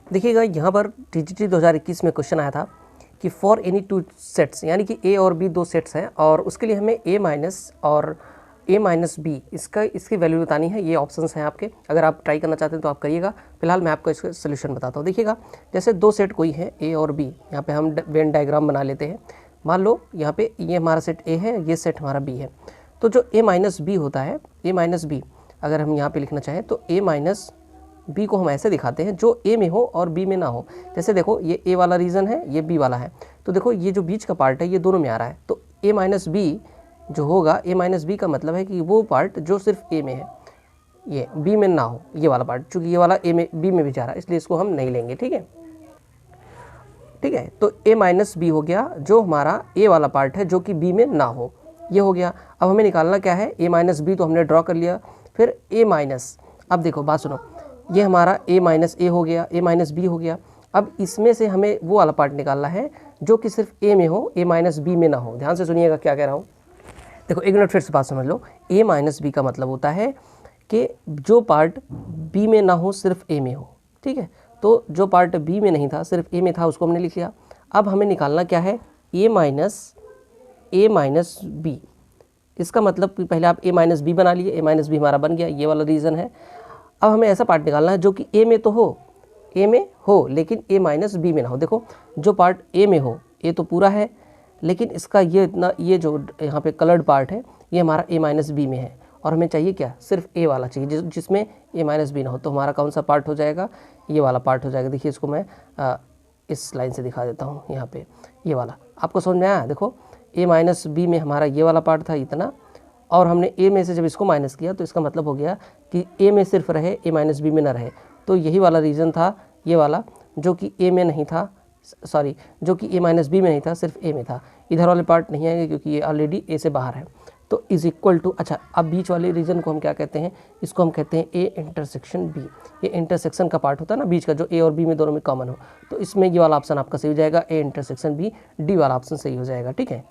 देखिएगा यहाँ पर टीजीटी 2021 में क्वेश्चन आया था कि फॉर एनी टू सेट्स, यानी कि ए और बी दो सेट्स हैं और उसके लिए हमें ए माइनस और ए माइनस बी इसकी वैल्यू बतानी है। ये ऑप्शंस हैं आपके, अगर आप ट्राई करना चाहते हैं तो आप करिएगा। फिलहाल मैं आपको इसका सोल्यूशन बताता हूँ। देखिएगा जैसे दो सेट कोई है ए और बी, यहाँ पे हम वेन डायग्राम बना लेते हैं। मान लो यहाँ पे ये हमारा सेट ए है, ये सेट हमारा बी है। तो जो ए माइनस बी होता है, ए माइनस बी अगर हम यहाँ पे लिखना चाहें तो ए माइनस बी को हम ऐसे दिखाते हैं जो ए में हो और बी में ना हो। जैसे देखो ये ए वाला रीजन है, ये बी वाला है, तो देखो ये जो बीच का पार्ट है ये दोनों में आ रहा है। तो ए माइनस बी जो होगा, ए माइनस बी का मतलब है कि वो पार्ट जो सिर्फ ए में है, ये बी में ना हो, ये वाला पार्ट। चूँकि ये वाला ए में बी में भी जा रहा है इसलिए इसको हम नहीं लेंगे। ठीक है, ठीक है। तो ए माइनस बी हो गया जो हमारा ए वाला पार्ट है जो कि बी में ना हो, ये हो गया। अब हमें निकालना क्या है, ए माइनस बी तो हमने ड्रॉ कर लिया। फिर ए माइनस, अब देखो बात सुनो, ये हमारा ए माइनस ए हो गया, ए माइनस बी हो गया। अब इसमें से हमें वो वाला पार्ट निकालना है जो कि सिर्फ ए में हो, ए माइनस बी में ना हो। ध्यान से सुनिएगा क्या कह रहा हूँ। देखो एक मिनट फिर से बात समझ लो। ए माइनस बी का मतलब होता है कि जो पार्ट बी में ना हो सिर्फ ए में हो। ठीक है, तो जो पार्ट बी में नहीं था सिर्फ ए में था उसको हमने लिख लिया। अब हमें निकालना क्या है, ए माइनस बी। इसका मतलब कि पहले आप ए माइनस बी बना लिए, ए माइनस बी हमारा बन गया, ये वाला रीज़न है। अब हमें ऐसा पार्ट निकालना है जो कि ए में तो हो, ए में हो लेकिन ए माइनस बी में ना हो। देखो जो पार्ट ए में हो, ए तो पूरा है लेकिन इसका ये इतना, ये जो यहाँ पे कलर्ड पार्ट है ये हमारा ए माइनस बी में है और हमें चाहिए क्या, सिर्फ ए वाला चाहिए जिसमें ए माइनस बी ना हो। तो हमारा कौन सा पार्ट हो जाएगा, ये वाला पार्ट हो जाएगा। देखिए इसको मैं इस लाइन से दिखा देता हूँ। यहाँ पे ये वाला आपको समझ में आया। देखो ए माइनस बी में हमारा ये वाला पार्ट था इतना, और हमने ए में से जब इसको माइनस किया तो इसका मतलब हो गया कि ए में सिर्फ रहे, ए माइनस बी में ना रहे। तो यही वाला रीज़न था ये वाला, जो कि ए में नहीं था, सॉरी जो कि ए माइनस बी में नहीं था, सिर्फ ए में था। इधर वाले पार्ट नहीं आएंगे क्योंकि ये ऑलरेडी ए से बाहर है। तो इज इक्वल टू, अच्छा अब बीच वाले रीजन को हम क्या कहते हैं, इसको हम कहते हैं ए इंटरसेक्शन बी। ये इंटरसेक्शन का पार्ट होता है ना बीच का, जो ए और बी में दोनों में कॉमन हो। तो इसमें ये वाला ऑप्शन आपका सही हो जाएगा, ए इंटरसेक्शन बी, डी वाला ऑप्शन सही हो जाएगा। ठीक है।